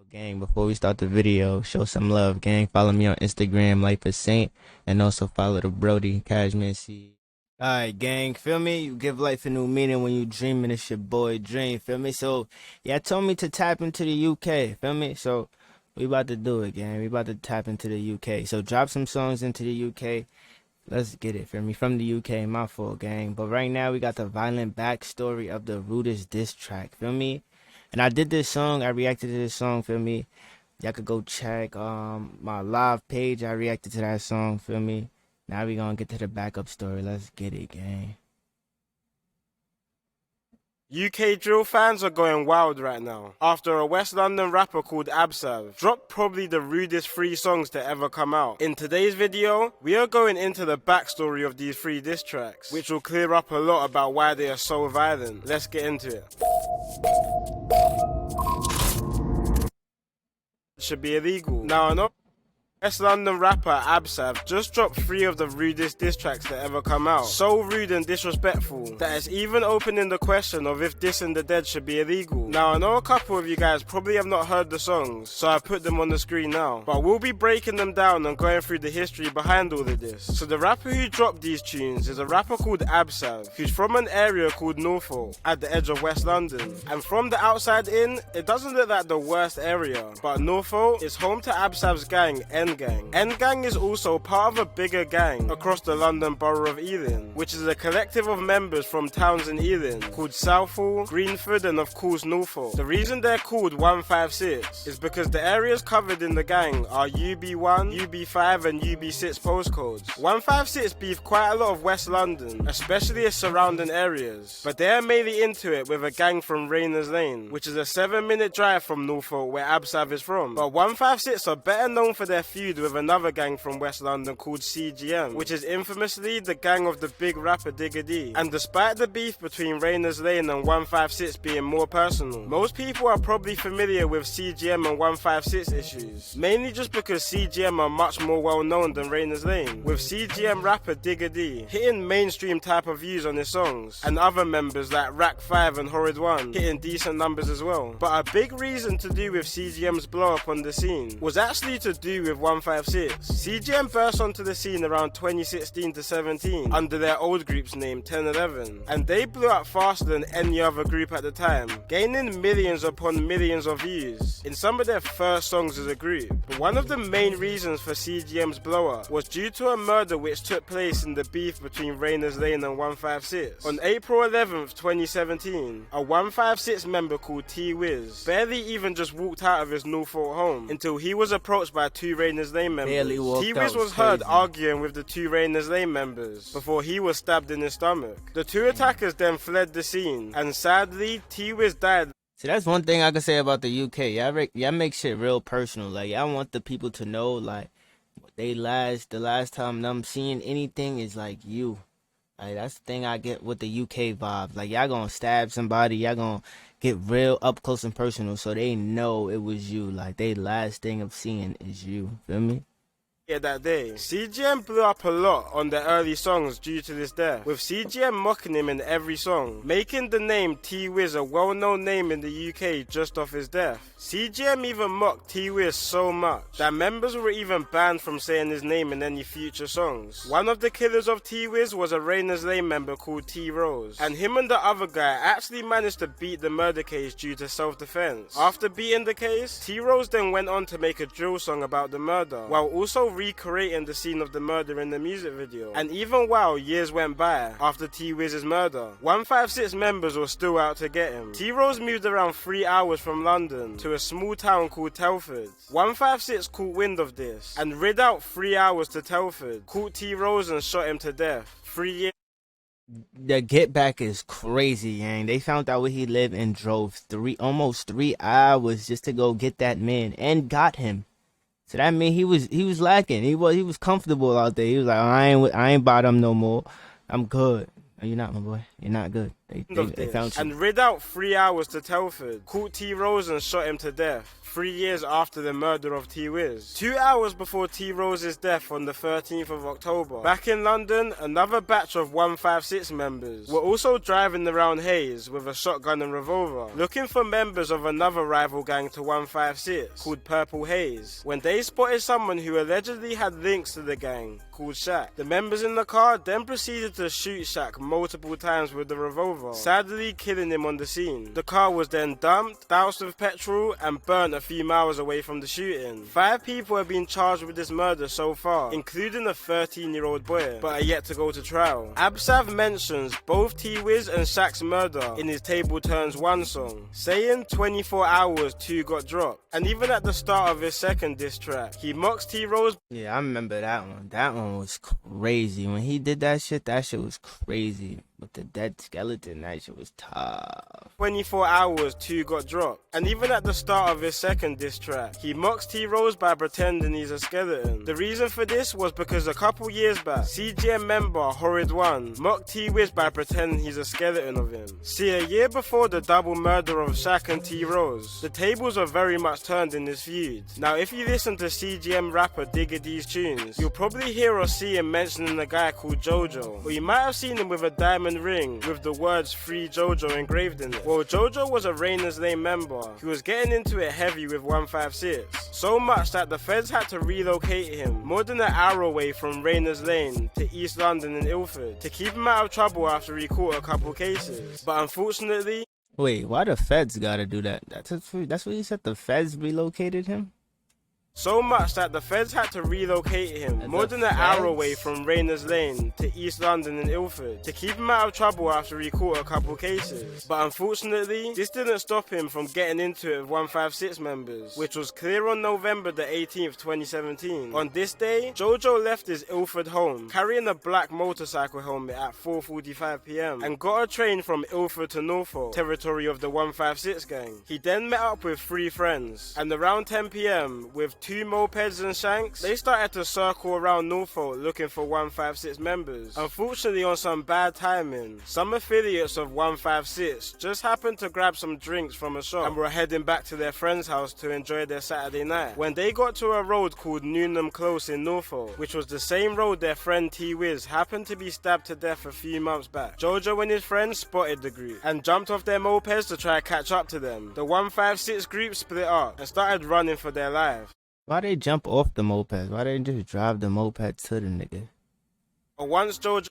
Gang, before we start the video, show some love, gang. Follow me on Instagram, Life is Saint, and also follow the Brody, Cashman C. Alright, gang, feel me? You give life a new meaning when you dreaming. It's your boy Dream, feel me? So, yeah, told me to tap into the UK, feel me? So, we about to do it, gang. We about to tap into the UK. So, drop some songs into the UK. Let's get it, feel me? From the UK, my fault, gang. But right now, we got the violent backstory of the Rudest diss track, feel me? And I did this song, I reacted to this song, feel me? Y'all could go check my live page. I reacted to that song, feel me? Now we gonna get to the backup story. Let's get it, gang. UK drill fans are going wild right now after a West London rapper called Abzsav dropped probably the rudest 3 songs to ever come out. In today's video, we are going into the backstory of these 3 diss tracks, which will clear up a lot about why they are so violent. Let's get into it. Should be illegal. Now, I know West London rapper Abzsav just dropped 3 of the rudest diss tracks that ever come out. So rude and disrespectful that it's even opening the question of if dissing the dead should be illegal. Now, I know a couple of you guys probably have not heard the songs, so I put them on the screen now. But we'll be breaking them down and going through the history behind all of this. So the rapper who dropped these tunes is a rapper called Abzsav, who's from an area called Norfolk, at the edge of West London. And from the outside in, it doesn't look like the worst area, but Norfolk is home to Abzav's gang, Gang. Gang is also part of a bigger gang across the London borough of Ealing, which is a collective of members from towns in Ealing called Southall, Greenford and of course Norfolk. The reason they're called 156 is because the areas covered in the gang are UB1, UB5 and UB6 postcodes. 156 beef quite a lot of West London, especially its surrounding areas, but they are mainly into it with a gang from Rayners Lane, which is a 7-minute drive from Norfolk where Abzsav is from. But 156 are better known for their feud with another gang from West London called CGM, which is infamously the gang of the big rapper Digga D. And despite the beef between Rayners Lane and 156 being more personal, most people are probably familiar with CGM and 156 issues, mainly just because CGM are much more well known than Rayners Lane, with CGM rapper Digga D hitting mainstream type of views on his songs, and other members like Rack 5 and Horrid 1 hitting decent numbers as well. But a big reason to do with CGM's blow up on the scene was actually to do with 156. CGM burst onto the scene around 2016 to 17 under their old group's name 1011, and they blew up faster than any other group at the time, gaining millions upon millions of views in some of their first songs as a group. But one of the main reasons for CGM's blow up was due to a murder which took place in the beef between Rayners Lane and 156. On April 11th, 2017, a 156 member called T-Wiz barely even just walked out of his Norfolk home until he was approached by 2 Rayners Lane members. T-Wiz was heard arguing with the 2 Rayners Lane members before he was stabbed in his stomach. The 2 attackers then fled the scene, and sadly, T-Wiz died. See, that's one thing I can say about the UK. Y'all make shit real personal. Like, y'all want the people to know, like, the last time them seeing anything is like you. Like, that's the thing I get with the UK vibe. Like, y'all gonna stab somebody, y'all gonna get real up close and personal so they know it was you. Like, they last thing of seeing is you. Feel me? Yeah, that day. CGM blew up a lot on the early songs due to this death, with CGM mocking him in every song, making the name T-Wiz a well-known name in the UK just off his death. CGM even mocked T-Wiz so much that members were even banned from saying his name in any future songs. One of the killers of T-Wiz was a Rayners Lane member called T-Rose, and him and the other guy actually managed to beat the murder case due to self-defense. After beating the case, T-Rose then went on to make a drill song about the murder, while also recreating the scene of the murder in the music video. And even while years went by after T-Wiz's murder, 156 members were still out to get him. T-Rose moved around 3 hours from London to a small town called Telford. 156 caught wind of this and rid out 3 hours to Telford, caught T-Rose and shot him to death. 3 years. The get back is crazy, gang. They found out where he lived and drove almost 3 hours just to go get that man and got him. So that mean he was lacking. He was comfortable out there. He was like, oh, I ain't bottom no more. I'm good. No, you're not, my boy. You're not good. They found you. And rid out 3 hours to Telford, caught T-Rose and shot him to death. 3 years after the murder of T-Wiz. 2 hours before T-Rose's death on the 13th of October, back in London, another batch of 156 members were also driving around Hayes with a shotgun and revolver, looking for members of another rival gang to 156 called Purple Haze, when they spotted someone who allegedly had links to the gang called Shaq. The members in the car then proceeded to shoot Shaq multiple times with the revolver, sadly killing him on the scene. The car was then dumped, doused with petrol, and burnt a few miles away from the shooting. 5 people have been charged with this murder so far, including a 13-year-old boy, but are yet to go to trial. Abzsav mentions both T-Wiz and Shaq's murder in his Table Turns 1 song, saying 24 hours 2 got dropped. And even at the start of his second diss track, he mocks T-Rose. Yeah, I remember that one. That one was crazy. When he did that shit was crazy. With the dead skeleton, that shit was tough. 24 hours 2 got dropped. And even at the start of his second diss track, he mocks T-Rose by pretending he's a skeleton. The reason for this was because a couple years back, CGM member Horrid1 mocked T-Wiz by pretending he's a skeleton of him. See, a year before the double murder of Shaq and T-Rose, the tables were very much turned in this feud. Now, if you listen to CGM rapper Digga D's tunes, you'll probably hear or see him mentioning a guy called JoJo, or you might have seen him with a diamond ring with the words Free JoJo engraved in it. Well, JoJo was a Rainers Lane member who was getting into it heavy with 156, so much that the feds had to relocate him more than an hour away from Rainers Lane to East London and Ilford to keep him out of trouble after he caught a couple cases. But unfortunately... Wait, why the feds gotta do that? That's what you said, the feds relocated him? So much that the feds had to relocate him more than an hour away from Rainers Lane to East London and Ilford to keep him out of trouble after he caught a couple cases. But unfortunately, this didn't stop him from getting into it with 156 members, which was clear on November the 18th, 2017. On this day, JoJo left his Ilford home carrying a black motorcycle helmet at 4:45 PM and got a train from Ilford to Norfolk, territory of the 156 gang. He then met up with 3 friends, and around 10 PM, with 2 mopeds and shanks, they started to circle around Norfolk looking for 156 members. Unfortunately, on some bad timing, some affiliates of 156 just happened to grab some drinks from a shop and were heading back to their friend's house to enjoy their Saturday night, when they got to a road called Newnham Close in Norfolk, which was the same road their friend T-Wiz happened to be stabbed to death a few months back. JoJo and his friends spotted the group and jumped off their mopeds to try and catch up to them. The 156 group split up and started running for their lives. Why they jump off the moped? Why they just drive the moped to the nigga? But once JoJo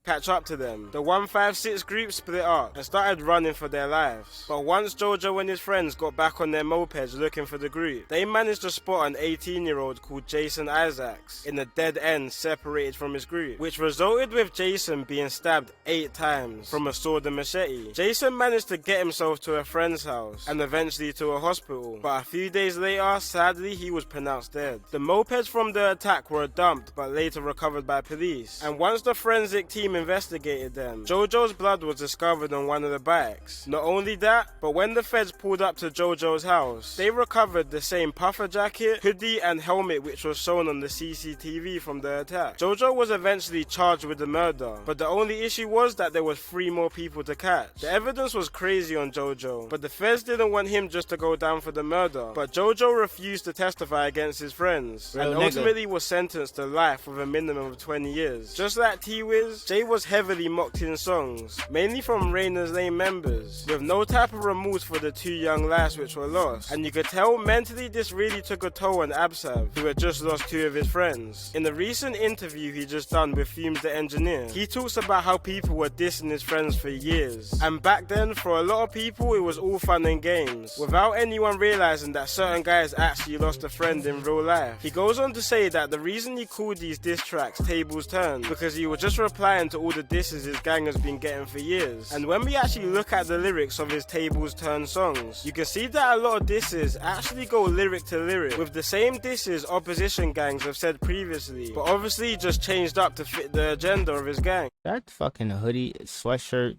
catch up to them, the 156 group split up and started running for their lives. But once JoJo and his friends got back on their mopeds looking for the group, they managed to spot an 18-year-old called Jason Isaacs in a dead end separated from his group, which resulted with Jason being stabbed 8 times from a sword and machete. Jason managed to get himself to a friend's house and eventually to a hospital, but a few days later, sadly, he was pronounced dead. The mopeds from the attack were dumped but later recovered by police, and once the forensic team investigated them, JoJo's blood was discovered on one of the bikes. Not only that, but when the feds pulled up to JoJo's house, they recovered the same puffer jacket, hoodie and helmet which was shown on the CCTV from the attack. JoJo was eventually charged with the murder, but the only issue was that there was 3 more people to catch. The evidence was crazy on JoJo, but the feds didn't want him just to go down for the murder, but JoJo refused to testify against his friends, and ultimately was sentenced to life with a minimum of 20 years. Just like T-Wiz, Jay was heavily mocked in songs, mainly from Rainers Lane members, with no type of remorse for the 2 young lives which were lost, and you could tell mentally this really took a toll on Abzsav, who had just lost 2 of his friends. In the recent interview he just done with Fumes the Engineer, he talks about how people were dissing his friends for years, and back then for a lot of people it was all fun and games, without anyone realizing that certain guys actually lost a friend in real life. He goes on to say that the reason he called these diss tracks Tables Turned, because he was just replying to all the disses his gang has been getting for years. And when we actually look at the lyrics of his Tables Turn songs, you can see that a lot of disses actually go lyric to lyric with the same disses opposition gangs have said previously, but obviously just changed up to fit the agenda of his gang. That fucking hoodie, sweatshirt,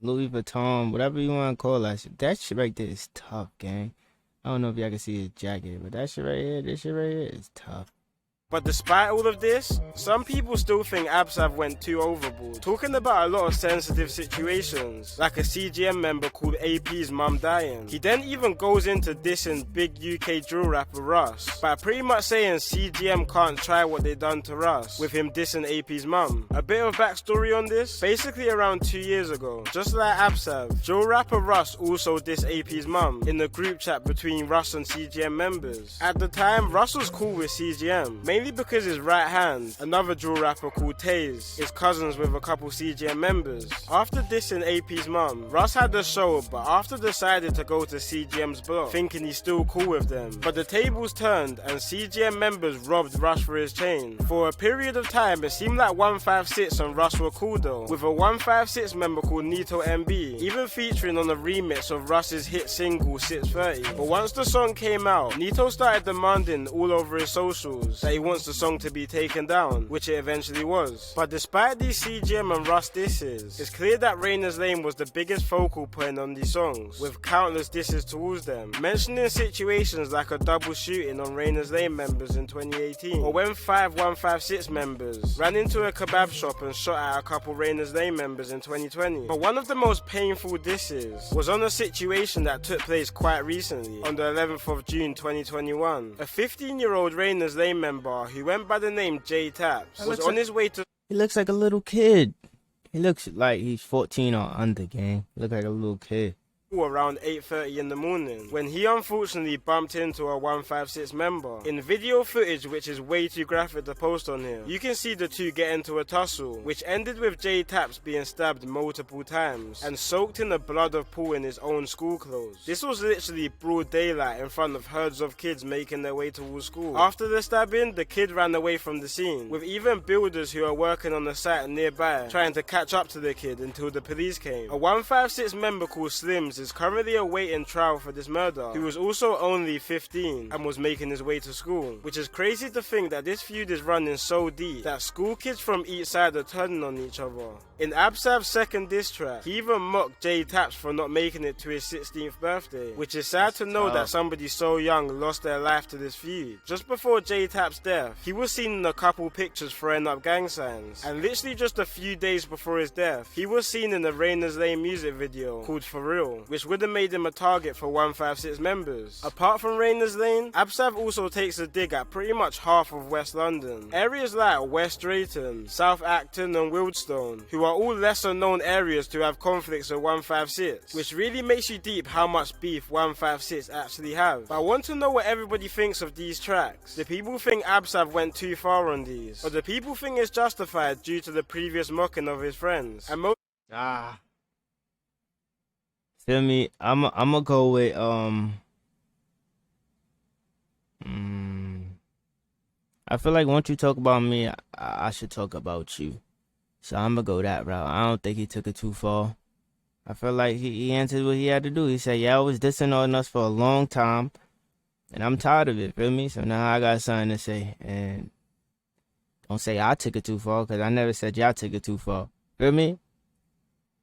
Louis Vuitton, whatever you want to call that shit right there is tough, gang. I don't know if y'all can see his jacket, but that shit right here, this shit right here is tough. But despite all of this, some people still think Abzsav went too overboard, talking about a lot of sensitive situations, like a CGM member called AP's mum dying. He then even goes into dissing big UK drill rapper Russ, by pretty much saying CGM can't try what they done to Russ, with him dissing AP's mum. A bit of backstory on this: basically around 2 years ago, just like Abzsav, drill rapper Russ also dissed AP's mum in the group chat between Russ and CGM members. At the time, Russ was cool with CGM, mainly because his right hand, another drill rapper called Taze, is cousins with a couple CGM members. After dissing AP's mum, Russ had the show, but after decided to go to CGM's block, thinking he's still cool with them. But the tables turned and CGM members robbed Russ for his chain. For a period of time, it seemed like 156 and Russ were cool though, with a 156 member called Nito MB, even featuring on a remix of Russ's hit single 630. But once the song came out, Nito started demanding all over his socials that he wants the song to be taken down, which it eventually was. But despite these CGM and Russ disses, it's clear that Rainer's Lane was the biggest focal point on these songs, with countless disses towards them, mentioning situations like a double shooting on Rainer's Lane members in 2018, or when 5156 members ran into a kebab shop and shot at a couple Rainer's Lane members in 2020. But one of the most painful disses was on a situation that took place quite recently, on the 11th of June 2021. A 15-year-old Rainer's Lane member who went by the name J Taps was on his way to... He looks like a little kid. He looks like he's 14 or under, gang. Look like a little kid. Around 8:30 in the morning, when he unfortunately bumped into a 156 member. In video footage, which is way too graphic to post on here, you can see the two get into a tussle, which ended with J Taps being stabbed multiple times and soaked in the blood of Paul in his own school clothes. This was literally broad daylight in front of herds of kids making their way towards school. After the stabbing, the kid ran away from the scene, with even builders who are working on the site nearby trying to catch up to the kid until the police came. A 156 member called Slims is currently awaiting trial for this murder, who was also only 15 and was making his way to school, which is crazy to think that this feud is running so deep that school kids from each side are turning on each other. In Abzav's second diss track, he even mocked J Taps for not making it to his 16th birthday, which is sad to know that somebody so young lost their life to this feud. Just before J Taps' death, he was seen in a couple pictures throwing up gang signs, and literally just a few days before his death, he was seen in the Rainer's Lane music video called For Real, which would have made him a target for 156 members. Apart from Rainer's Lane, Abzsav also takes a dig at pretty much half of West London. Areas like West Drayton, South Acton and Wildstone, who are all lesser known areas to have conflicts with 156, which really makes you deep how much beef 156 actually have. But I want to know what everybody thinks of these tracks. Do people think Abzsav went too far on these? Or do people think it's justified due to the previous mocking of his friends? And Feel me? I'ma go with I feel like once you talk about me, I should talk about you. So I'm gonna go that route. I don't think he took it too far. I feel like he answered what he had to do. He said, yeah, I was dissing on us for a long time, and I'm tired of it, feel me? So now I got something to say. And don't say I took it too far, because I never said y'all took it too far. Feel me?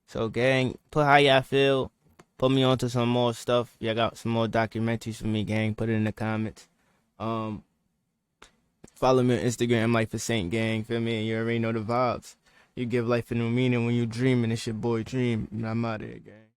So, gang, put how y'all feel. Put me onto some more stuff. Y'all got some more documentaries for me, gang. Put it in the comments. Follow me on Instagram, Life is Saint, gang. Feel me? And you already know the vibes. You give life a new meaning when you dream, and it's your boy Dream. And I'm out of here, gang.